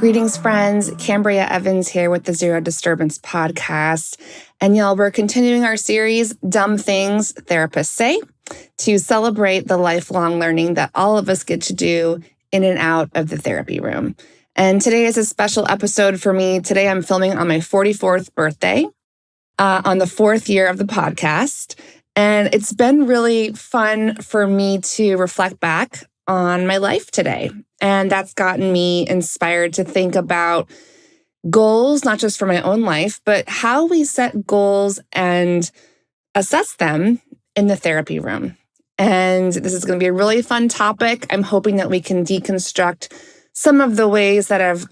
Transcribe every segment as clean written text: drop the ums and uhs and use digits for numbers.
Greetings, friends. Kambria Evans here with the Zero Disturbance podcast. And y'all, we're continuing our series, Dumb Things Therapists Say, to celebrate the lifelong learning that all of us get to do in and out of the therapy room. And today is a special episode for me. Today I'm filming on my 44th birthday, on the 4th year of the podcast. And it's been really fun for me to reflect back on my life today. And that's gotten me inspired to think about goals, not just for my own life, but how we set goals and assess them in the therapy room. And this is going to be a really fun topic. I'm hoping that we can deconstruct some of the ways that have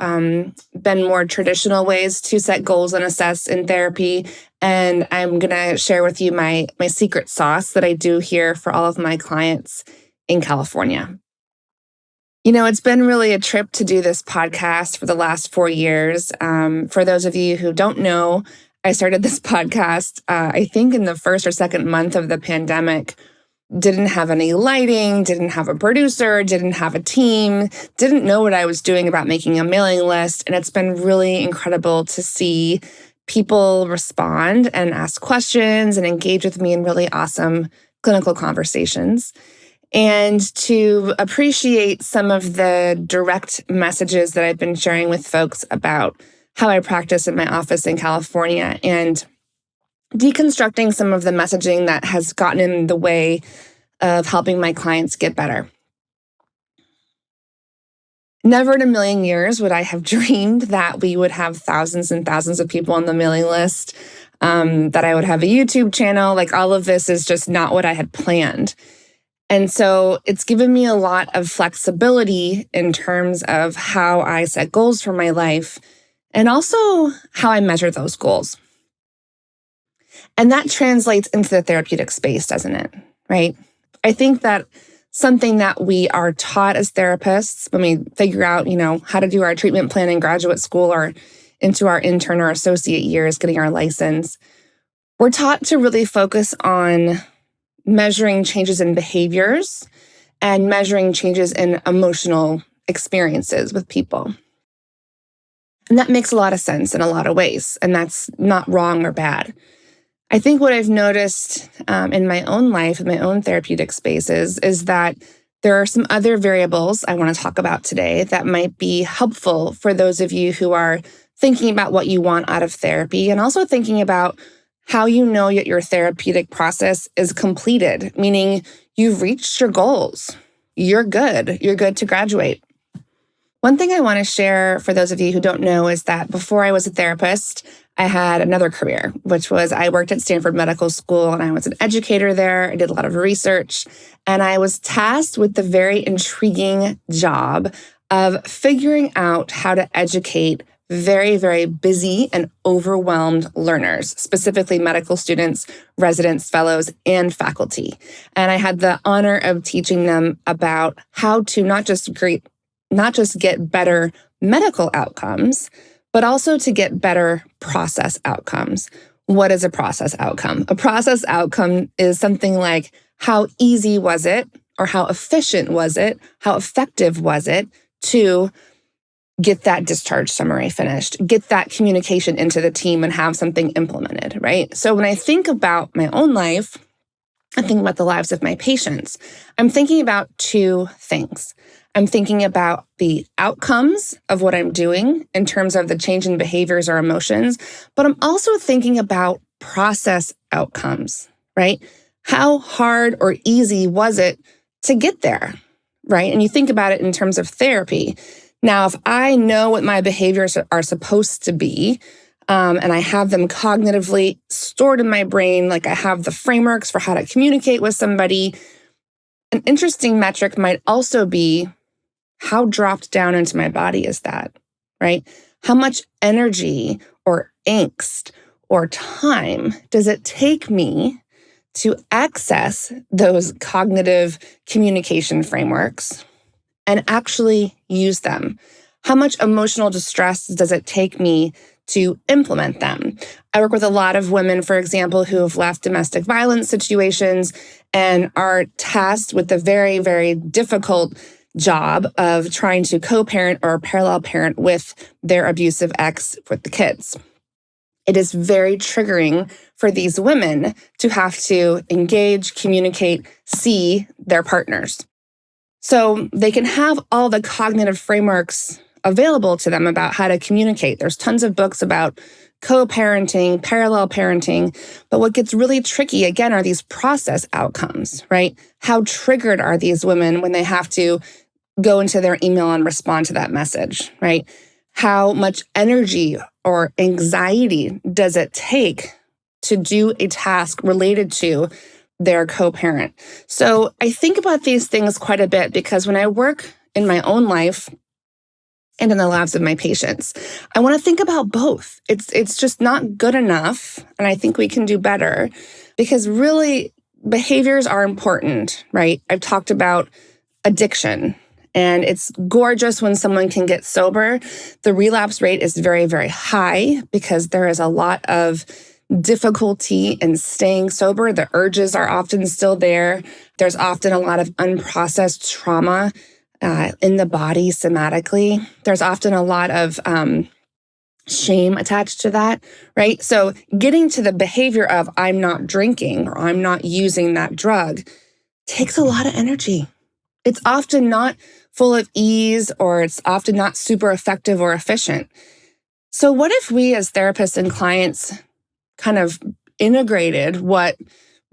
been more traditional ways to set goals and assess in therapy. And I'm going to share with you my secret sauce that I do here for all of my clients in California. You know, it's been really a trip to do this podcast for the last 4 years. For those of you who don't know, I started this podcast, I think in the first or second month of the pandemic. Didn't have any lighting, didn't have a producer, didn't have a team, didn't know what I was doing about making a mailing list. And it's been really incredible to see people respond and ask questions and engage with me in really awesome clinical conversations. And to appreciate some of the direct messages that I've been sharing with folks about how I practice in my office in California and deconstructing some of the messaging that has gotten in the way of helping my clients get better. Never in a million years would I have dreamed that we would have thousands and thousands of people on the mailing list, that I would have a YouTube channel. Like, all of this is just not what I had planned. And so it's given me a lot of flexibility in terms of how I set goals for my life and also how I measure those goals. And that translates into the therapeutic space, doesn't it? Right? I think that something that we are taught as therapists when we figure out, how to do our treatment plan in graduate school or into our intern or associate years, getting our license, we're taught to really focus on measuring changes in behaviors and measuring changes in emotional experiences with people. And that makes a lot of sense in a lot of ways, and that's not wrong or bad. I think what I've noticed in my own life, in my own therapeutic spaces, is that there are some other variables I want to talk about today that might be helpful for those of you who are thinking about what you want out of therapy and also thinking about how you know that your therapeutic process is completed, meaning you've reached your goals. You're good. You're good to graduate. One thing I want to share for those of you who don't know is that before I was a therapist, I had another career, which was I worked at Stanford Medical School and I was an educator there. I did a lot of research and I was tasked with the very intriguing job of figuring out how to educate very, very busy and overwhelmed learners, specifically medical students, residents, fellows, and faculty. And I had the honor of teaching them about how to not just get better medical outcomes, but also to get better process outcomes. What is a process outcome? A process outcome is something like, how easy was it, or how efficient was it, how effective was it to get that discharge summary finished, get that communication into the team and have something implemented, right? So when I think about my own life, I think about the lives of my patients, I'm thinking about two things. I'm thinking about the outcomes of what I'm doing in terms of the change in behaviors or emotions, but I'm also thinking about process outcomes, right? How hard or easy was it to get there, right? And you think about it in terms of therapy. Now, if I know what my behaviors are supposed to be, and I have them cognitively stored in my brain, like I have the frameworks for how to communicate with somebody, an interesting metric might also be, how dropped down into my body is that, right? How much energy or angst or time does it take me to access those cognitive communication frameworks and actually use them? How much emotional distress does it take me to implement them? I work with a lot of women, for example, who have left domestic violence situations and are tasked with the very, very difficult job of trying to co-parent or parallel parent with their abusive ex with the kids. It is very triggering for these women to have to engage, communicate, see their partners. So they can have all the cognitive frameworks available to them about how to communicate. There's tons of books about co-parenting, parallel parenting. But what gets really tricky, again, are these process outcomes, right? How triggered are these women when they have to go into their email and respond to that message, right? How much energy or anxiety does it take to do a task related to their co-parent? So I think about these things quite a bit because when I work in my own life and in the lives of my patients, I want to think about both. It's just not good enough, and I think we can do better because really behaviors are important, right? I've talked about addiction. And it's gorgeous when someone can get sober. The relapse rate is very, very high because there is a lot of difficulty in staying sober. The urges are often still there. There's often a lot of unprocessed trauma in the body somatically. There's often a lot of shame attached to that, right? So getting to the behavior of I'm not drinking or I'm not using that drug takes a lot of energy. It's often not full of ease, or it's often not super effective or efficient. So what if we as therapists and clients kind of integrated what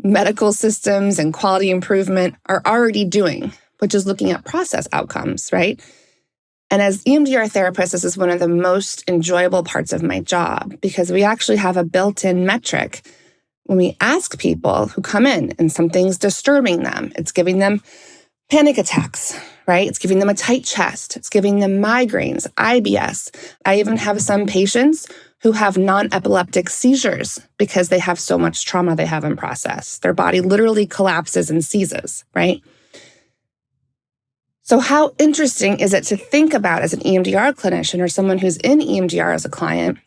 medical systems and quality improvement are already doing, which is looking at process outcomes, right? And as EMDR therapists, this is one of the most enjoyable parts of my job because we actually have a built-in metric when we ask people who come in and something's disturbing them. It's giving them panic attacks, right? It's giving them a tight chest. It's giving them migraines, IBS. I even have some patients who have non-epileptic seizures because they have so much trauma they haven't processed. Their body literally collapses and seizes, right? So how interesting is it to think about as an EMDR clinician or someone who's in EMDR as a client,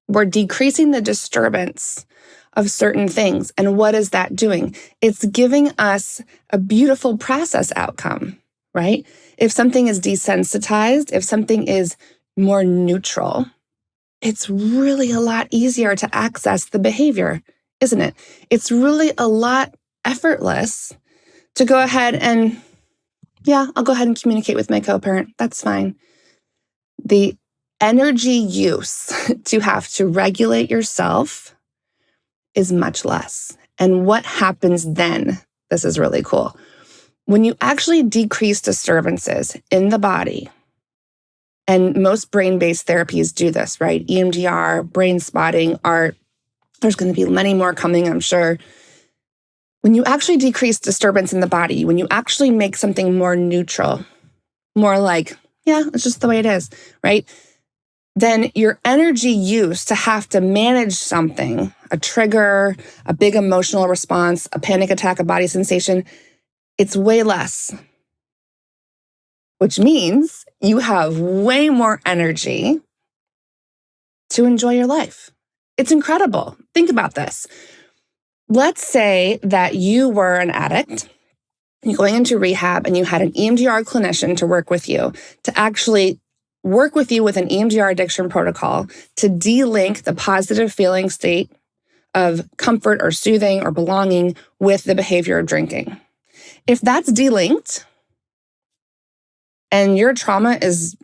we're decreasing the disturbance of certain things. And what is that doing? It's giving us a beautiful process outcome, right? If something is desensitized, if something is more neutral, it's really a lot easier to access the behavior, isn't it? It's really a lot effortless to go ahead and, yeah, I'll go ahead and communicate with my co-parent. That's fine. The energy use to have to regulate yourself is much less. And what happens then? This is really cool. When you actually decrease disturbances in the body, and most brain-based therapies do this, right? EMDR, brain spotting, art, there's going to be many more coming, I'm sure. When you actually decrease disturbance in the body, when you actually make something more neutral, more like, yeah, it's just the way it is, right? Then your energy use to have to manage something, a trigger, a big emotional response, a panic attack, a body sensation, it's way less, which means you have way more energy to enjoy your life. It's incredible. Think about this. Let's say that you were an addict, you're going into rehab, and you had an EMDR clinician to work with you, to actually work with you with an EMDR addiction protocol to de-link the positive feeling state of comfort or soothing or belonging with the behavior of drinking. If that's de-linked and your trauma is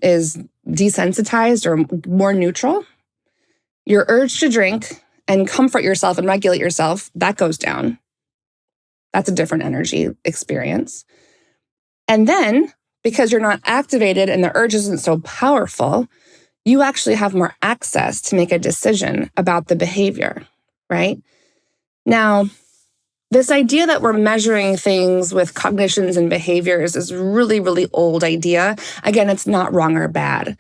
desensitized or more neutral, your urge to drink and comfort yourself and regulate yourself, that goes down. That's a different energy experience. And then, because you're not activated and the urge isn't so powerful, you actually have more access to make a decision about the behavior, right? Now, this idea that we're measuring things with cognitions and behaviors is really, really old idea. Again, it's not wrong or bad.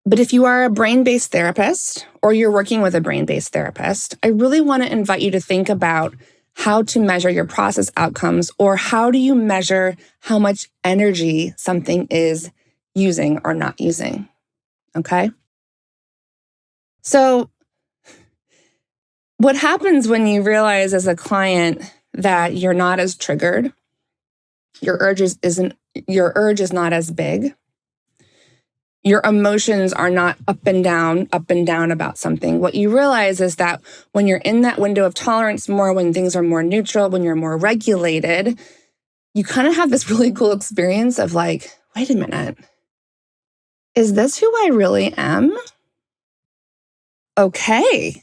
But if you are a brain-based therapist or you're working with a brain-based therapist, I really want to invite you to think about how to measure your process outcomes, or how do you measure how much energy something is using or not using, okay? So what happens when you realize as a client that you're not as triggered Your urge is not as big. Your emotions are not up and down about something. What you realize is that when you're in that window of tolerance more, when things are more neutral, when you're more regulated, you kind of have this really cool experience of like, wait a minute, is this who I really am? Okay.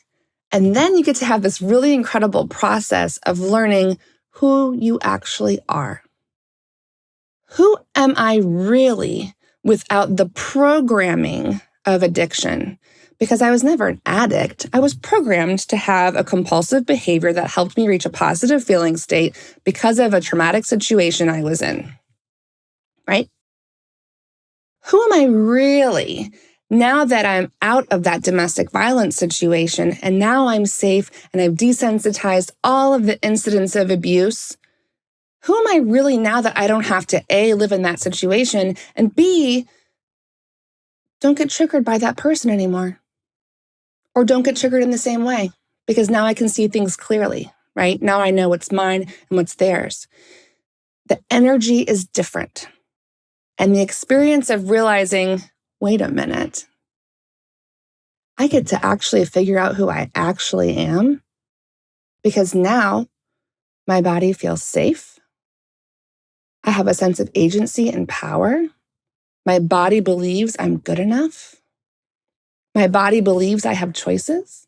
And then you get to have this really incredible process of learning who you actually are. Who am I really without the programming of addiction? Because I was never an addict. I was programmed to have a compulsive behavior that helped me reach a positive feeling state because of a traumatic situation I was in, right? Who am I really now that I'm out of that domestic violence situation and now I'm safe and I've desensitized all of the incidents of abuse? Who am I really now that I don't have to A, live in that situation, and B, don't get triggered by that person anymore? Or don't get triggered in the same way, because now I can see things clearly, right? Now I know what's mine and what's theirs. The energy is different. And the experience of realizing, wait a minute, I get to actually figure out who I actually am, because now my body feels safe. I have a sense of agency and power. My body believes I'm good enough. My body believes I have choices.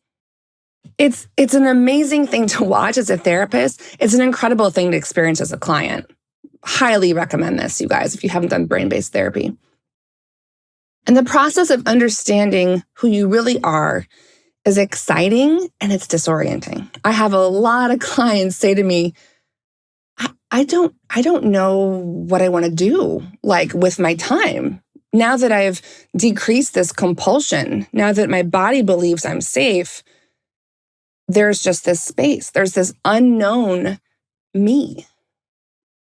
It's an amazing thing to watch as a therapist. It's an incredible thing to experience as a client. Highly recommend this, you guys, if you haven't done brain-based therapy. And the process of understanding who you really are is exciting and it's disorienting. I have a lot of clients say to me, I don't know what I want to do, like with my time. Now that I've decreased this compulsion, now that my body believes I'm safe, there's just this space. There's this unknown me.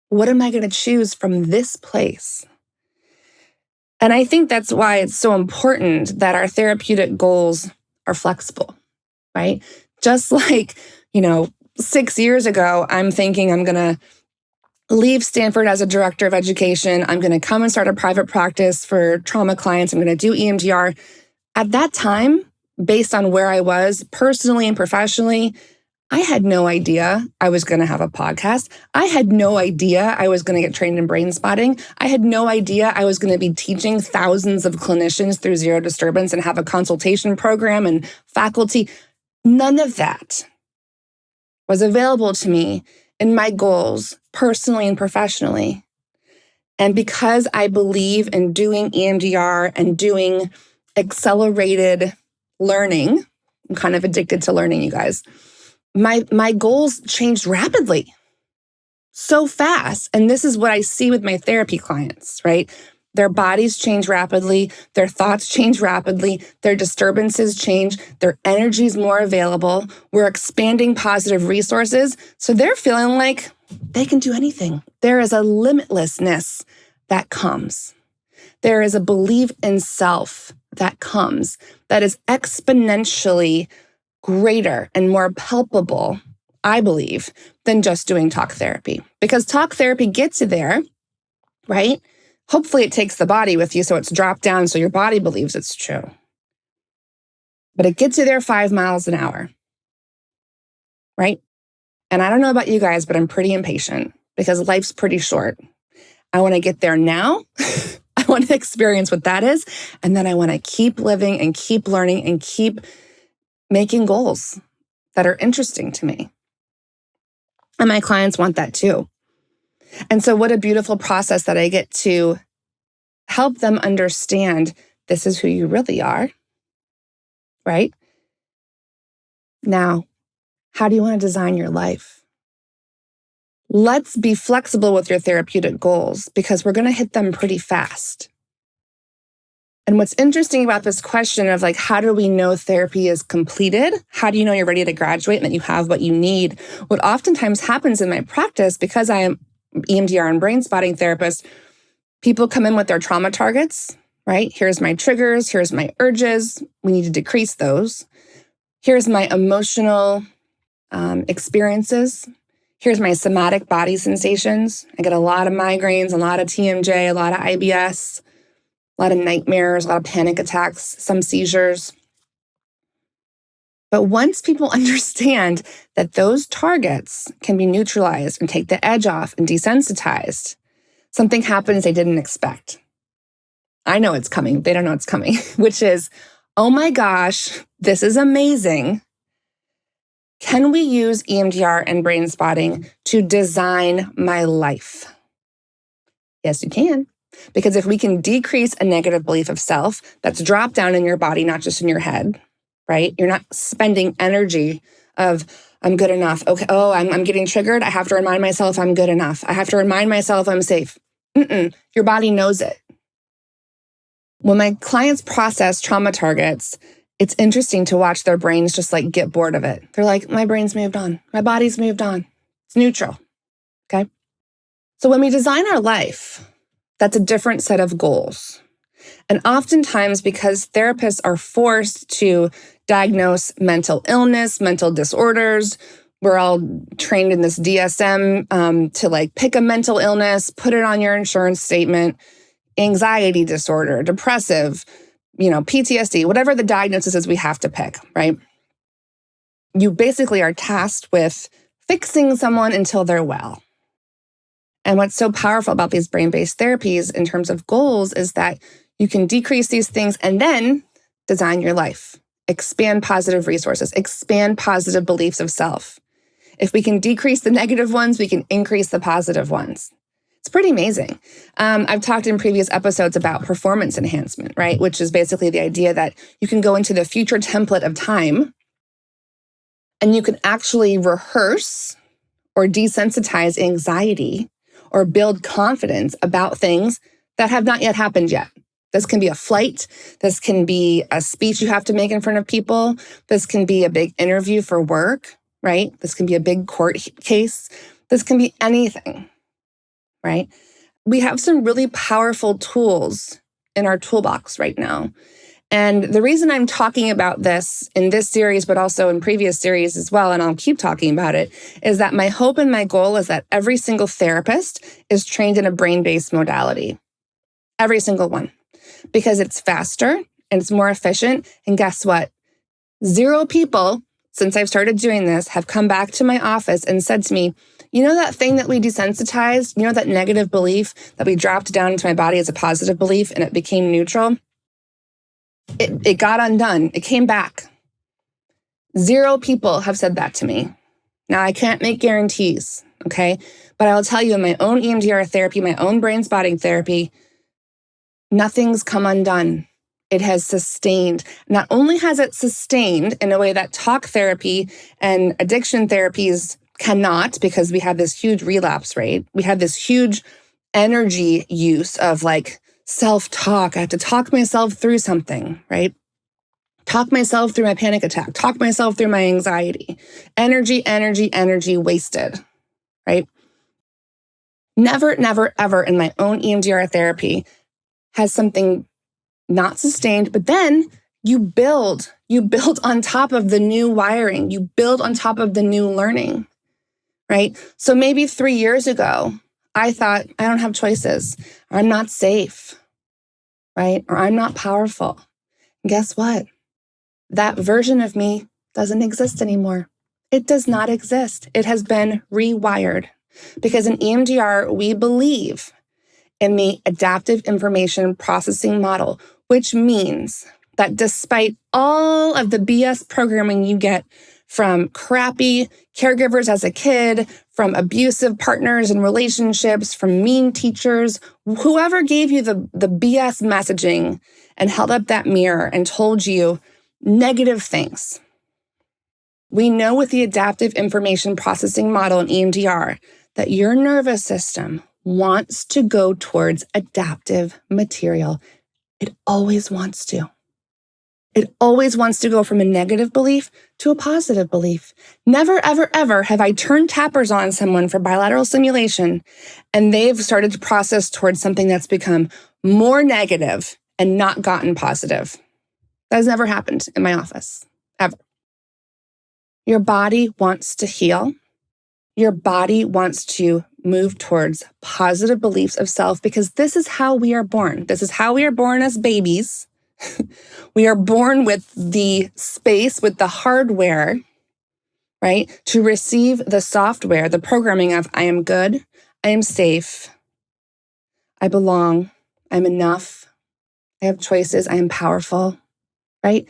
What am I going to choose from this place? And I think that's why it's so important that our therapeutic goals are flexible, right? Just like, 6 years ago, I'm thinking I'm going to leave Stanford as a director of education. I'm going to come and start a private practice for trauma clients. I'm going to do EMDR. At that time, based on where I was personally and professionally, I had no idea I was going to have a podcast. I had no idea I was going to get trained in brain spotting. I had no idea I was going to be teaching thousands of clinicians through zero disturbance and have a consultation program and faculty. None of that was available to me in my goals, personally and professionally. And because I believe in doing EMDR and doing accelerated learning, I'm kind of addicted to learning, you guys. My goals changed rapidly, so fast. And this is what I see with my therapy clients, right? Their bodies change rapidly, their thoughts change rapidly, their disturbances change, their energy is more available. We're expanding positive resources. So they're feeling like they can do anything. There is a limitlessness that comes. There is a belief in self that comes that is exponentially greater and more palpable, I believe, than just doing talk therapy. Because talk therapy gets you there, right? Hopefully it takes the body with you so it's dropped down so your body believes it's true. But it gets you there 5 miles an hour, right? And I don't know about you guys, but I'm pretty impatient because life's pretty short. I want to get there now. I want to experience what that is. And then I want to keep living and keep learning and keep making goals that are interesting to me. And my clients want that too. And so what a beautiful process that I get to help them understand this is who you really are, right? Now, how do you want to design your life? Let's be flexible with your therapeutic goals because we're going to hit them pretty fast. And what's interesting about this question of like, how do we know therapy is completed? How do you know you're ready to graduate and that you have what you need? What oftentimes happens in my practice, because I am EMDR and brain spotting therapist, people come in with their trauma targets, right? Here's my triggers. Here's my urges. We need to decrease those. Here's my emotional experiences. Here's my somatic body sensations. I get a lot of migraines, a lot of TMJ, a lot of IBS, a lot of nightmares, a lot of panic attacks, some seizures. But once people understand that those targets can be neutralized and take the edge off and desensitized, something happens they didn't expect. I know it's coming. They don't know it's coming, which is, oh my gosh, this is amazing. Can we use EMDR and brain spotting to design my life? Yes, you can. Because if we can decrease a negative belief of self that's dropped down in your body, not just in your head, right? You're not spending energy of, I'm good enough. Okay, I'm getting triggered. I have to remind myself I'm good enough. I have to remind myself I'm safe. Your body knows it. When my clients process trauma targets, it's interesting to watch their brains just like get bored of it. They're like, my brain's moved on. My body's moved on. It's neutral. Okay. So when we design our life, that's a different set of goals. And oftentimes, because therapists are forced to diagnose mental illness, mental disorders, we're all trained in this DSM to like pick a mental illness, put it on your insurance statement, anxiety disorder, depressive, PTSD, whatever the diagnosis is we have to pick, right? You basically are tasked with fixing someone until they're well. And what's so powerful about these brain-based therapies in terms of goals is that you can decrease these things and then design your life, expand positive resources, expand positive beliefs of self. If we can decrease the negative ones, we can increase the positive ones. It's pretty amazing. I've talked in previous episodes about performance enhancement, right? Which is basically the idea that you can go into the future template of time and you can actually rehearse or desensitize anxiety or build confidence about things that have not yet happened yet. This can be a flight. This can be a speech you have to make in front of people. This can be a big interview for work, right? This can be a big court case. This can be anything, right? We have some really powerful tools in our toolbox right now. And the reason I'm talking about this in this series, but also in previous series as well, and I'll keep talking about it, is that my hope and my goal is that every single therapist is trained in a brain-based modality. Every single one. Because it's faster and it's more efficient. And guess what? 0 people, since I've started doing this, have come back to my office and said to me, you know that thing that we desensitized? You know that negative belief that we dropped down into my body as a positive belief and it became neutral? It got undone. It came back. 0 people have said that to me. Now, I can't make guarantees, okay? But I will tell you in my own EMDR therapy, my own brain spotting therapy, nothing's come undone. It has sustained. Not only has it sustained in a way that talk therapy and addiction therapies cannot, because we have this huge relapse rate. We have this huge energy use of like self-talk. I have to talk myself through something, right? Talk myself through my panic attack. Talk myself through my anxiety. Energy wasted, right? Never, never, ever in my own EMDR therapy has something not sustained, but then you build on top of the new wiring, you build on top of the new learning, right? So maybe 3 years ago, I thought, I don't have choices. I'm not safe, right? Or I'm not powerful. And guess what? That version of me doesn't exist anymore. It does not exist. It has been rewired. Because in EMDR, we believe in the adaptive information processing model, which means that despite all of the BS programming you get from crappy caregivers as a kid, from abusive partners and relationships, from mean teachers, whoever gave you the BS messaging and held up that mirror and told you negative things. We know with the adaptive information processing model in EMDR that your nervous system wants to go towards adaptive material. It always wants to. It always wants to go from a negative belief to a positive belief. Never, ever, ever have I turned tappers on someone for bilateral stimulation and they've started to process towards something that's become more negative and not gotten positive. That has never happened in my office, ever. Your body wants to heal. Your body wants to move towards positive beliefs of self because this is how we are born. This is how we are born as babies. We are born with the space, with the hardware, right, to receive the software, the programming of I am good, I am safe, I belong, I'm enough, I have choices, I am powerful, right?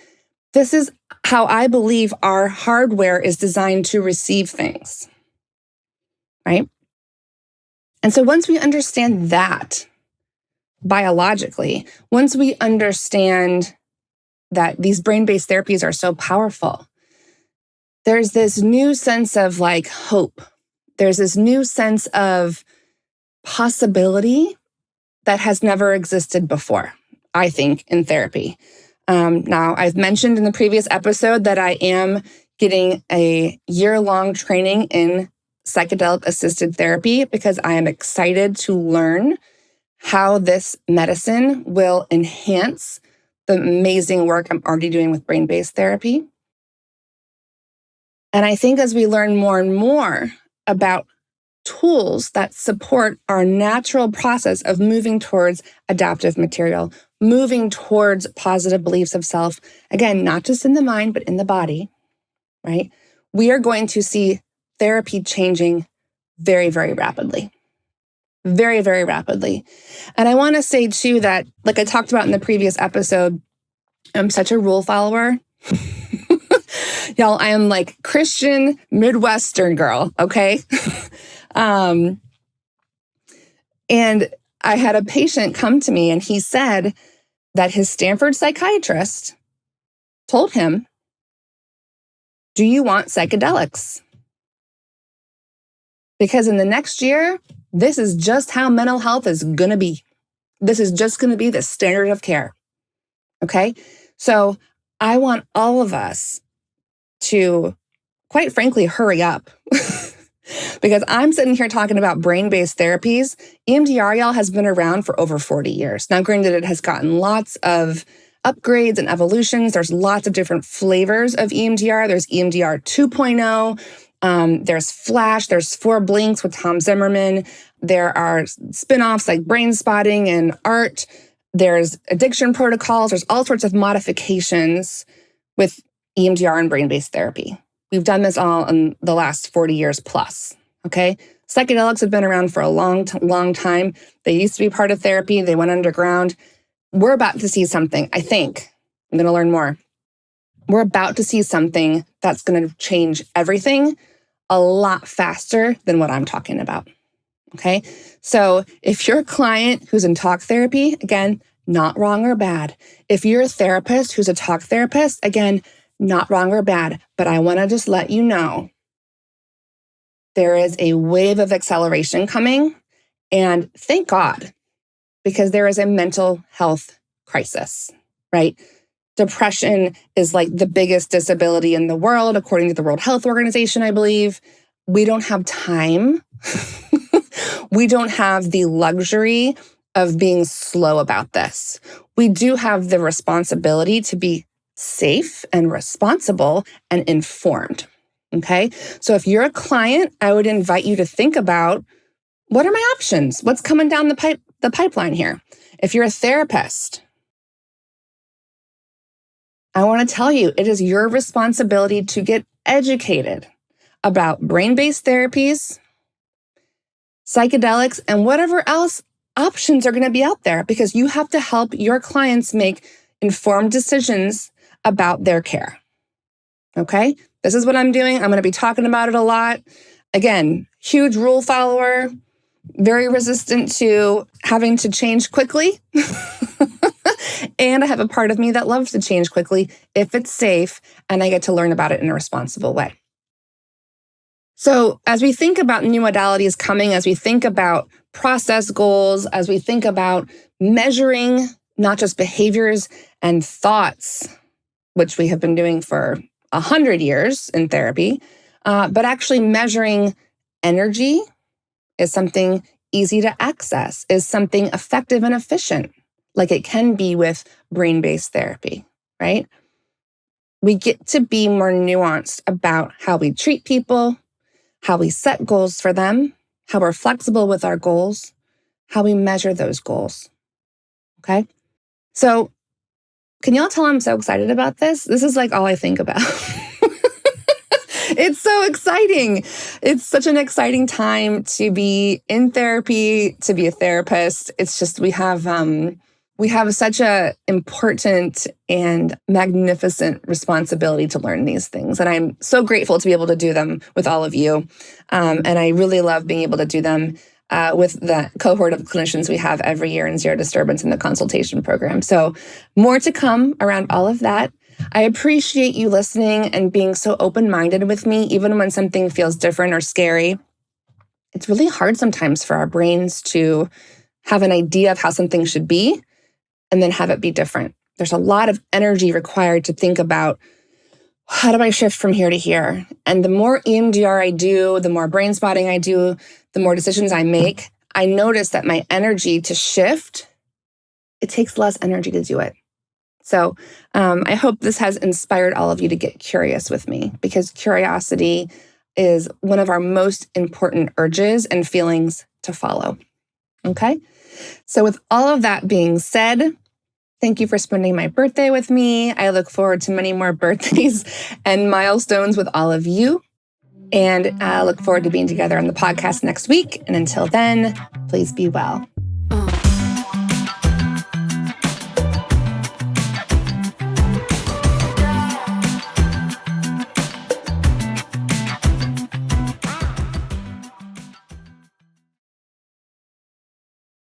This is how I believe our hardware is designed to receive things, right? And so once we understand that biologically, once we understand that these brain-based therapies are so powerful, there's this new sense of like hope. There's this new sense of possibility that has never existed before, I think, in therapy. Now, I've mentioned in the previous episode that I am getting a year-long training in psychedelic-assisted therapy because I am excited to learn how this medicine will enhance the amazing work I'm already doing with brain-based therapy. And I think as we learn more and more about tools that support our natural process of moving towards adaptive material, moving towards positive beliefs of self, again, not just in the mind, but in the body, right? We are going to see therapy changing very, very rapidly. Very, very rapidly. And I want to say too that, like I talked about in the previous episode, I'm such a rule follower. Y'all, I am like Christian Midwestern girl, okay? And I had a patient come to me and he said that his Stanford psychiatrist told him, do you want psychedelics? Because in the next year, this is just how mental health is going to be. This is just going to be the standard of care. Okay? So I want all of us to, quite frankly, hurry up. Because I'm sitting here talking about brain-based therapies. EMDR, y'all, has been around for over 40 years. Now, granted, it has gotten lots of upgrades and evolutions. There's lots of different flavors of EMDR. There's EMDR 2.0. There's Flash. There's 4 Blinks with Tom Zimmerman. There are spin-offs like Brain Spotting and ART. There's addiction protocols. There's all sorts of modifications with EMDR and brain-based therapy. We've done this all in the last 40 years plus, okay? Psychedelics have been around for a long time. They used to be part of therapy. They went underground. We're about to see something, I think. I'm going to learn more. We're about to see something that's going to change everything a lot faster than what I'm talking about, okay? So if you're a client who's in talk therapy, again, not wrong or bad. If you're a therapist who's a talk therapist, again, not wrong or bad, but I want to just let you know there is a wave of acceleration coming, and thank God, because there is a mental health crisis, right? Depression is like the biggest disability in the world, according to the World Health Organization, I believe. We don't have time. We don't have the luxury of being slow about this. We do have the responsibility to be safe and responsible and informed, okay? So if you're a client, I would invite you to think about, what are my options? What's coming down the pipeline here? If you're a therapist, I want to tell you, it is your responsibility to get educated about brain-based therapies, psychedelics, and whatever else options are going to be out there, because you have to help your clients make informed decisions about their care. Okay? This is what I'm doing. I'm going to be talking about it a lot. Again, huge rule follower, very resistant to having to change quickly. And I have a part of me that loves to change quickly if it's safe and I get to learn about it in a responsible way. So as we think about new modalities coming, as we think about process goals, as we think about measuring not just behaviors and thoughts, which we have been doing for 100 years in therapy, but actually measuring energy is something easy to access, is something effective and efficient, like it can be with brain-based therapy, right? We get to be more nuanced about how we treat people, how we set goals for them, how we're flexible with our goals, how we measure those goals. Okay? So, can y'all tell I'm so excited about this? This is like all I think about. It's so exciting. It's such an exciting time to be in therapy, to be a therapist. It's just we have such a important and magnificent responsibility to learn these things. And I'm so grateful to be able to do them with all of you. And I really love being able to do them with the cohort of clinicians we have every year in Zero Disturbance in the consultation program. So more to come around all of that. I appreciate you listening and being so open-minded with me, even when something feels different or scary. It's really hard sometimes for our brains to have an idea of how something should be and then have it be different. There's a lot of energy required to think about, how do I shift from here to here? And the more EMDR I do, the more brain spotting I do, the more decisions I make, I notice that my energy to shift, it takes less energy to do it. So I hope this has inspired all of you to get curious with me, because curiosity is one of our most important urges and feelings to follow. Okay? So with all of that being said, thank you for spending my birthday with me. I look forward to many more birthdays and milestones with all of you. And I look forward to being together on the podcast next week. And until then, please be well.